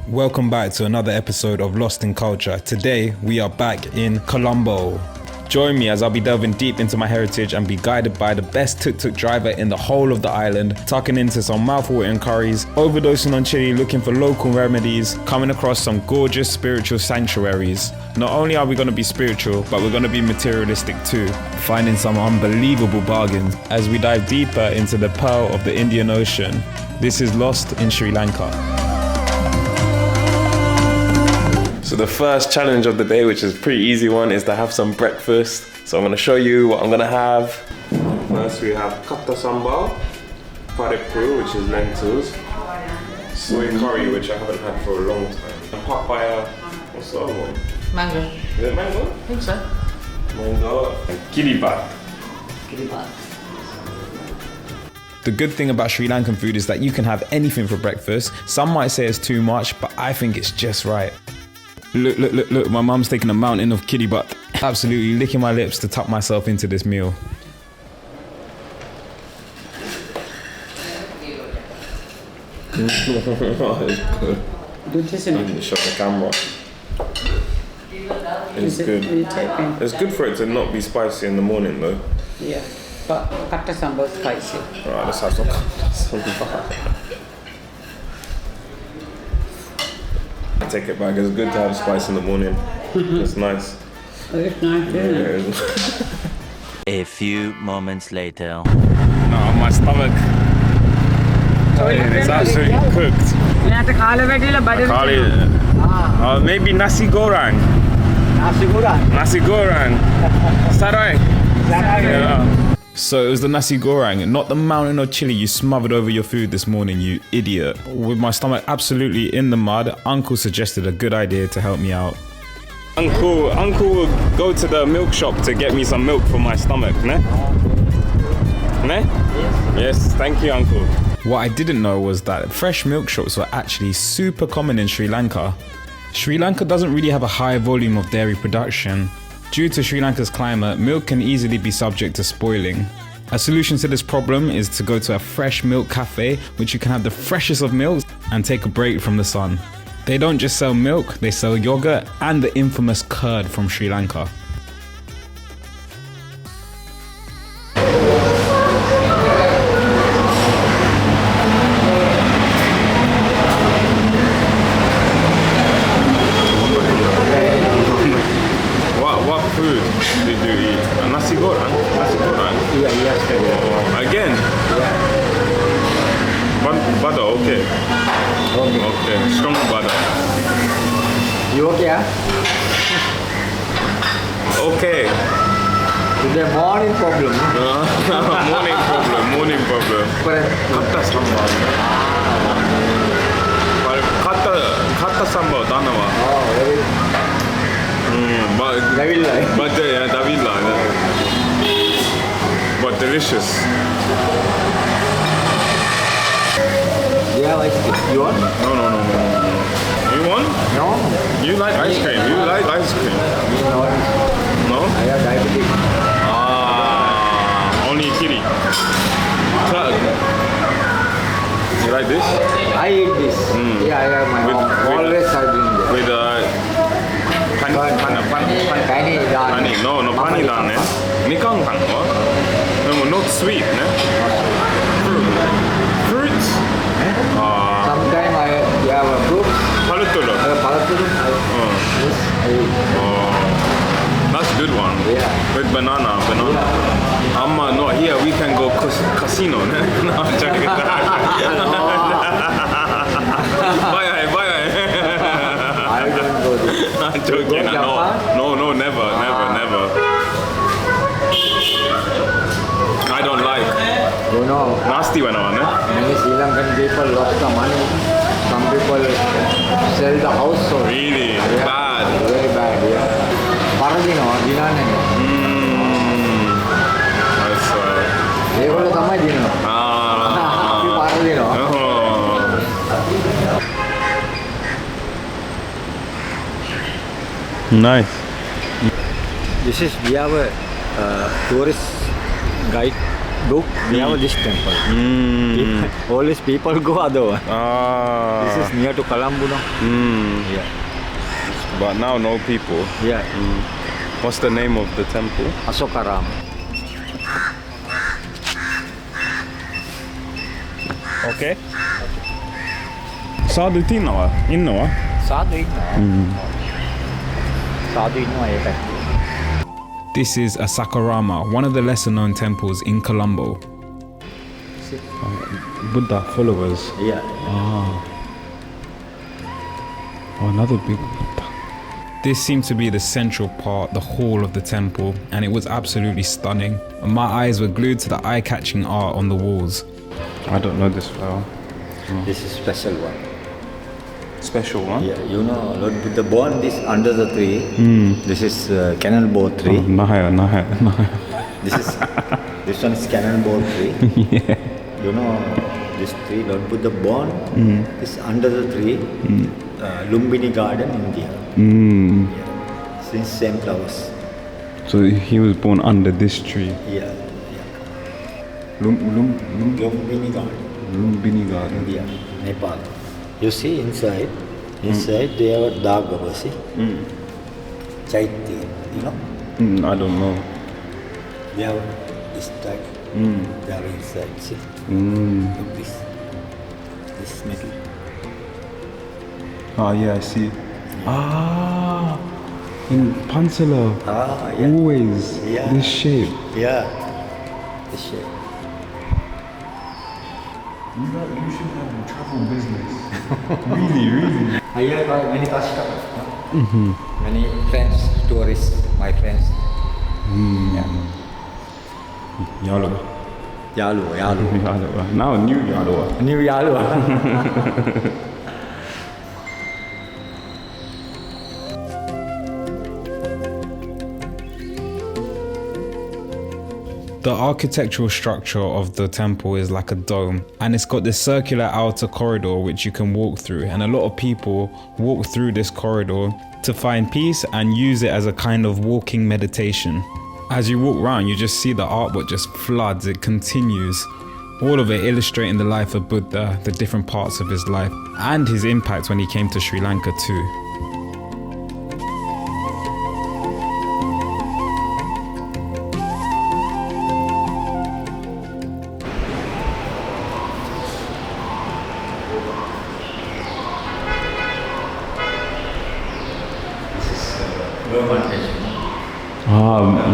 Welcome back to another episode of Lost in Culture. Today we are back in Colombo. Join me as I'll be delving deep into my heritage and be guided by the best tuk-tuk driver in the whole of the island, tucking into some mouth-watering curries, overdosing on chili, looking for local remedies, coming across some gorgeous spiritual sanctuaries. Not only are we going to be spiritual, but we're going to be materialistic too, finding some unbelievable bargains as we dive deeper into the pearl of the Indian Ocean. This is Lost in Sri Lanka. So the first challenge of the day, which is a pretty easy one, is to have some breakfast. So I'm going to show you what I'm going to have. First we have katta sambal, parepru, which is lentils, soy curry, which I haven't had for a long time, and papaya, what's the other one? Mango. Is it mango? I think so. Mango and kiribat. Kiribat. The good thing about Sri Lankan food is that you can have anything for breakfast. Some might say it's too much, but I think it's just right. Look, my mum's taking a mountain of kiribat. Absolutely licking my lips to tuck myself into this meal. It's good. Good, isn't it? You shot the camera. It's good. It's good for it to not be spicy in the morning though. Yeah, but katta sambal spicy. Alright, let's have some katta sambal. Take it back, it's good to have spice in the morning. It's nice. Oh, it's nice, isn't it? A few moments later. No, my stomach. It's absolutely cooked. Maybe nasi goreng. Nasi goreng. Is that right? Yeah. So it was the nasi goreng, not the mountain of chili you smothered over your food this morning, you idiot. With my stomach absolutely in the mud, Uncle suggested a good idea to help me out. Uncle will go to the milk shop to get me some milk for my stomach, ne? Ne? Yes, thank you, Uncle. What I didn't know was that fresh milk shops were actually super common in Sri Lanka. Sri Lanka doesn't really have a high volume of dairy production. Due to Sri Lanka's climate, milk can easily be subject to spoiling. A solution to this problem is to go to a fresh milk cafe, which you can have the freshest of milks and take a break from the sun. They don't just sell milk, they sell yogurt and the infamous curd from Sri Lanka. What food did you eat? Nasi goreng? Nasi goreng? Yeah, yes. Again? Yeah. Butter, okay. Okay, strong butter. You okay? Okay. Today morning problem. morning problem. Katta sambal. Katta sambal, danawa. Oh, very Davila. But delicious. Yeah, ice cream. You want? No. You want? No. You like ice cream? You like ice cream? No. No? I have diabetes. Only kiri. You like this? I eat this. Yeah, I have my own. Always I drink this. With pani. No, pani da ne. Mikan kan wa? No, not sweet ne. Fruits. Sometimes I have a fruit. Palatulu. That's a good one. Yeah. With banana. Amma, not here. We can go casino. Ne? No, I'm joking. Bye. I don't go there. I'm joking. No, never. I don't like. You know, Nasty one, ne? many Sri Lankan people lost the money. Some people sell the house. So Really? yeah, Bad. Very bad, yeah. Paradino, dinane. That's ඒගොල්ලෝ තමයි දිනනවා. අපි පාරදිනවා. Nice. This is we have a tourist guide book, we have this temple. All these people go other one. This is near to Colombo, no? Yeah. But now no people. Yeah. What's the name of the temple? Aśōkārāma. Okay. Sadhu Tinawa, Innawa. Sadhu innawa ekak. This is Aśōkārāma, one of the lesser known temples in Colombo. Buddha followers. Yeah. Oh, another big Buddha. This seemed to be the central part, the hall of the temple, and it was absolutely stunning. My eyes were glued to the eye-catching art on the walls. I don't know this flower. This is special one. Special one? Yeah, you know, Lord Buddha born this under the tree. This is Colombo tree. Nahaya. This one is Colombo tree. Yeah. You know, this tree, Lord Buddha born is under the tree, Lumbini Garden, India. Yeah. Since same flowers. So he was born under this tree. Yeah. Lumbini Garden. Lumbini Garden. India, Nepal. You see inside they have a Dagava, see? Chaitya, you know? I don't know. They have this type. They are inside, see? Look this metal. Oh yeah, I see. In Pansala. Yeah. Always Yeah. this shape. Yeah, this shape. You should have a travel business. Really. I have many customers, many friends, tourists, my friends. Yalua. Yalu. Now new Yalua. New Yalu. The architectural structure of the temple is like a dome, and it's got this circular outer corridor which you can walk through, and a lot of people walk through this corridor to find peace and use it as a kind of walking meditation. As you walk around, you just see the artwork just floods, it continues. All of it illustrating the life of Buddha, the different parts of his life, and his impact when he came to Sri Lanka too.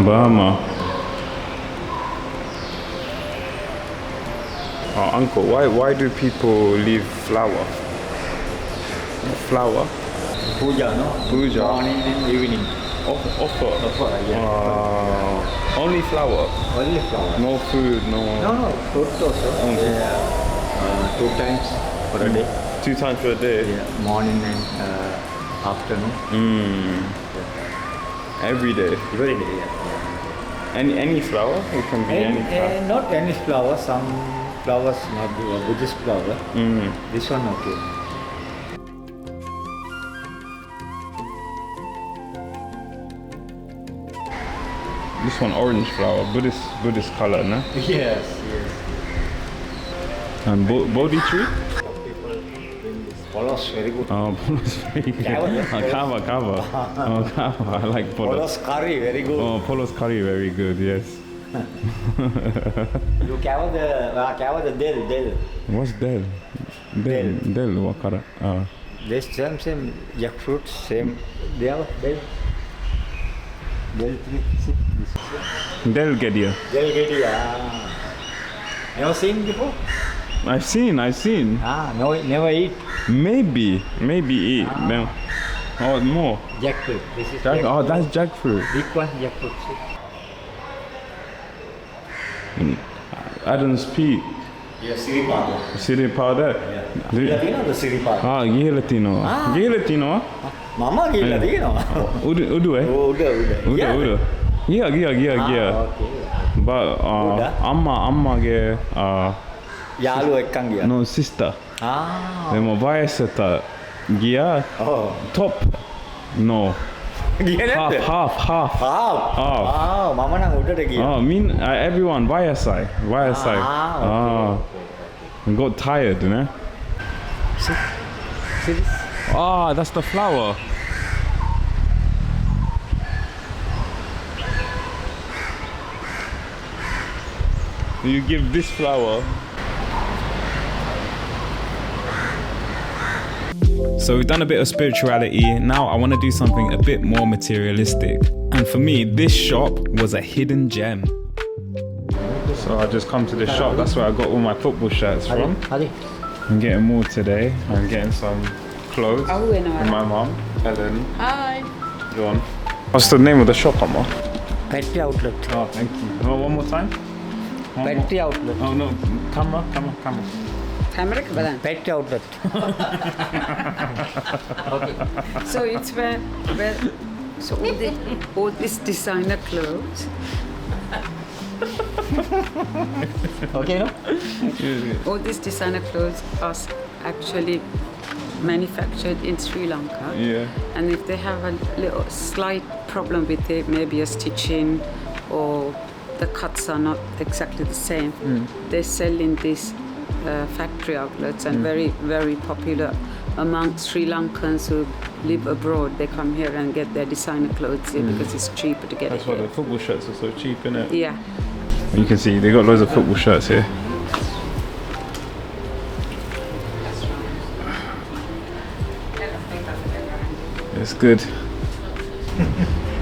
Burma. Oh, uncle, why do people leave flower? Flower? Puja, no? Puja. Morning and evening. Offer. Yeah. Only flower. Only flower. No food, no. No, fruit also. Yeah. 2 times for a day. 2 times per day. Yeah. Morning and afternoon. Every day. Every day, yeah. Any flower? It can be any flower. Not any flower. Some flowers not Buddhist flower. This one okay. This one orange flower, Buddhist color, no? Yes. And Bodhi tree? Some people bring this polos, very good. Oh, polos very good. Kava. Oh, kava. I like polos. Polos curry, very good. Oh, polos curry, very good, yes. You kava the del. What's del? Del, what color? This same jackfruit, same. They have del. Del tree. See, this is Del Gedia. Del Gedia. Never seen before? I've seen. No, never eat. Maybe eat. Then, oh, more. Jackfruit. This is Oh, that's jackfruit. big one, jackfruit. See? Adam's peak. Yeah, siripada. City powder. Gila තියෙනවද siripada? ගිහිල්ලා තියෙනවා. ගිහිල්ලා තියෙනවා. මම ගිහිල්ලා තියෙනවා. උඩ උඩ. ගියා. Okay. But අම්මාගේ යාළුවෝ එක්කන් ගියා. no sister. Ah. එම වයසට ගියා. Oh. Top. No. ගියේ නැද්ද? half. half. මම නම් උඩට ගියා. Oh, everyone, via side. Okay. I got tired, you know? See this? Ah, that's the flower. You give this flower. So we've done a bit of spirituality. Now I want to do something a bit more materialistic. And for me, this shop was a hidden gem. So I just come to this shop. That's where I got all my football shirts from. I'm getting more today. I'm getting some clothes from my mom, Helen. Hi. John. What's the name of the shop, Amma? Petri outlet. Oh, thank you. Oh, one more time. Petri outlet. Oh no, camera. Camera badan. Petri outlet. Okay. So it's where so all this designer clothes. Okay, no? All these designer clothes are actually manufactured in Sri Lanka. Yeah. And if they have a little slight problem with it, maybe a stitching or the cuts are not exactly the same, they sell in these factory outlets and very, very popular among Sri Lankans who live abroad. They come here and get their designer clothes here because it's cheaper to get That's it why here. the football shirts are so cheap, innit? Yeah. You can see they got loads of football shirts here. It's good.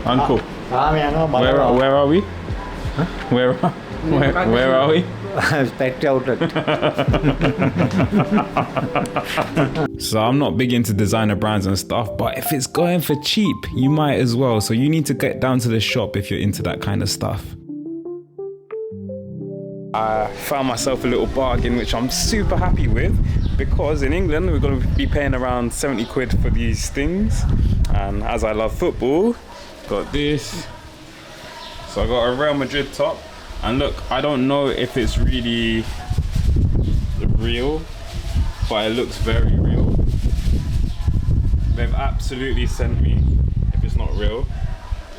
Uncle, where are we? Where are we? Petri outlet. So I'm not big into designer brands and stuff, but if it's going for cheap, you might as well. So you need to get down to the shop if you're into that kind of stuff. I found myself a little bargain, which I'm super happy with, because in England we're going to be paying around 70 quid for these things. And as I love football, got this. So I got a Real Madrid top. And look, I don't know if it's really real, but it looks very real. They've absolutely sent me if it's not real.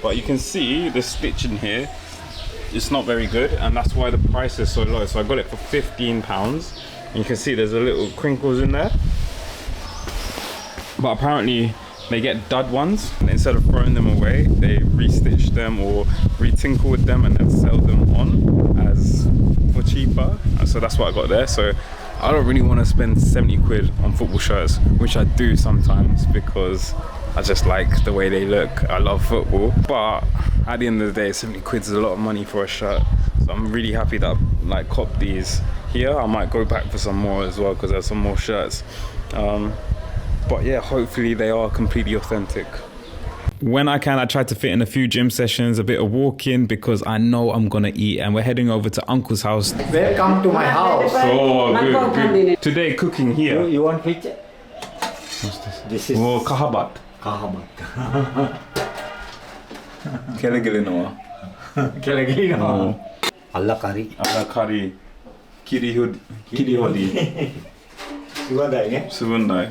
But you can see the stitching here. It's not very good, and that's why the price is so low. So I got it for £15. And you can see there's a little crinkles in there. But apparently they get dud ones, and instead of throwing them away, they restitch them or retinkle with them and then sell them on as for cheaper. And so that's what I got there. So I don't really want to spend 70 quid on football shirts, which I do sometimes because I just like the way they look. I love football, but at the end of the day, 70 quid is a lot of money for a shirt. So I'm really happy that I like copped these here. I might go back for some more as well because there's some more shirts. But yeah, hopefully they are completely authentic. When I can, I try to fit in a few gym sessions, a bit of walking, because I know I'm gonna eat. And we're heading over to Uncle's house. Welcome to my house. Oh, good. Today cooking here. You want picture? What's this? This is Oh, kahabat. kahabat. Kelegilinoa. Kelegilinoa. Alla curry. Ala curry. Kirihodi. Suvandai, ne? Suvandai.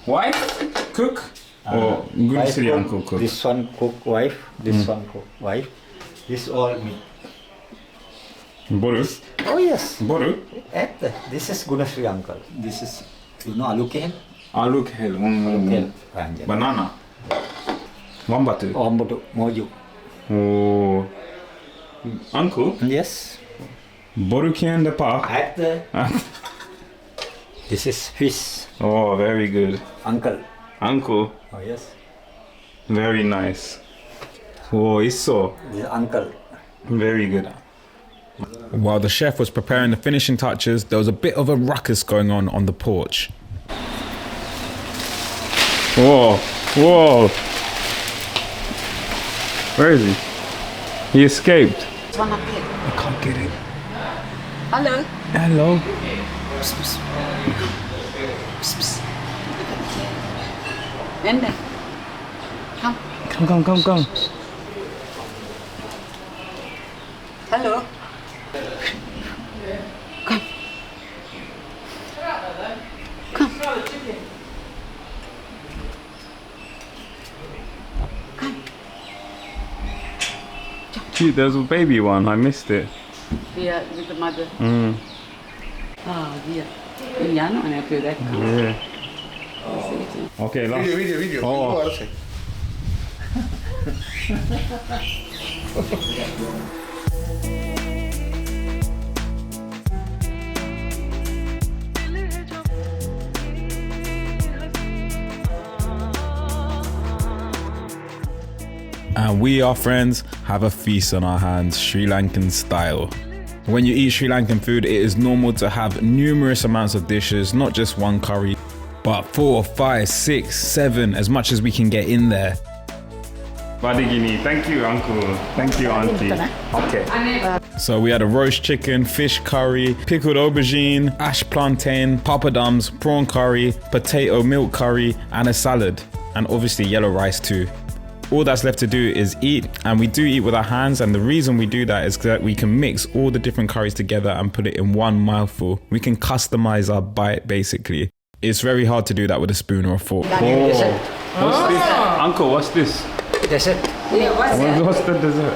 Wife? Cook? Or good Sri Uncle cook? This one cook wife, this one cook wife. This all me. Boru? Oh yes. Boru? This is Gunasri uncle. This is, you know, aloo kehel? Aloo kehel. Ranjan. Banana. Wambatu. Ombutu, moju. Oh. Uncle? Yes. Boru kien de pa? This is fish. Oh, very good. Uncle. Uncle? Oh yes. Very nice. Oh, isso. This is uncle. Very good. While the chef was preparing the finishing touches, there was a bit of a ruckus going on the porch. Whoa, whoa. Where is he? He escaped. It's one up here. I can't get it. Hello. Hello. Psst, psst. Psst, psst. Nende. Come. Come. Hello. Come. Come. Come. cute. There's a baby one. I missed it. Yeah, with the mother. Mm. Oh, dear. Yeah. Okay, last. Video. Oh. And we, our friends, have a feast on our hands, Sri Lankan style. When you eat Sri Lankan food, it is normal to have numerous amounts of dishes, not just one curry, but 4, 5, 6, 7, as much as we can get in there. Badigini, thank you, uncle. Thank you, auntie. Okay. So we had a roast chicken, fish curry, pickled aubergine, ash plantain, papadums, prawn curry, potato milk curry, and a salad. And obviously yellow rice too. All that's left to do is eat, and we do eat with our hands, and the reason we do that is that we can mix all the different curries together and put it in one mouthful. We can customize our bite basically. It's very hard to do that with a spoon or a fork. Oh. What's this? Uncle, what's this? Dessert. Yeah, what's that? What's the dessert?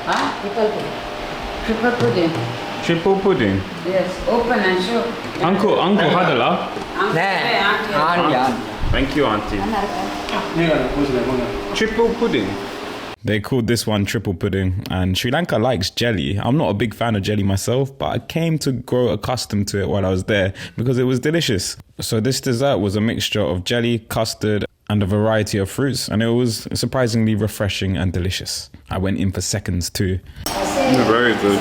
Huh? Triple pudding. Triple pudding. Yes, open and show. Uncle, hadala. Thank you, auntie. Triple pudding. They called this one triple pudding, and Sri Lanka likes jelly. I'm not a big fan of jelly myself, but I came to grow accustomed to it while I was there because it was delicious. So this dessert was a mixture of jelly, custard, and a variety of fruits, and it was surprisingly refreshing and delicious. I went in for seconds too. Very good.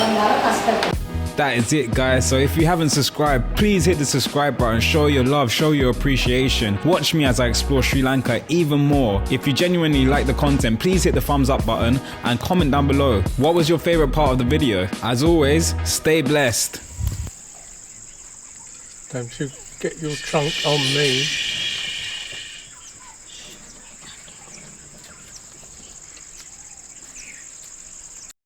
That is it, guys. So if you haven't subscribed, please hit the subscribe button, show your love, show your appreciation. Watch me as I explore Sri Lanka even more. If you genuinely like the content, please hit the thumbs up button and comment down below. What was your favorite part of the video? As always, stay blessed. Don't you get your trunk on me.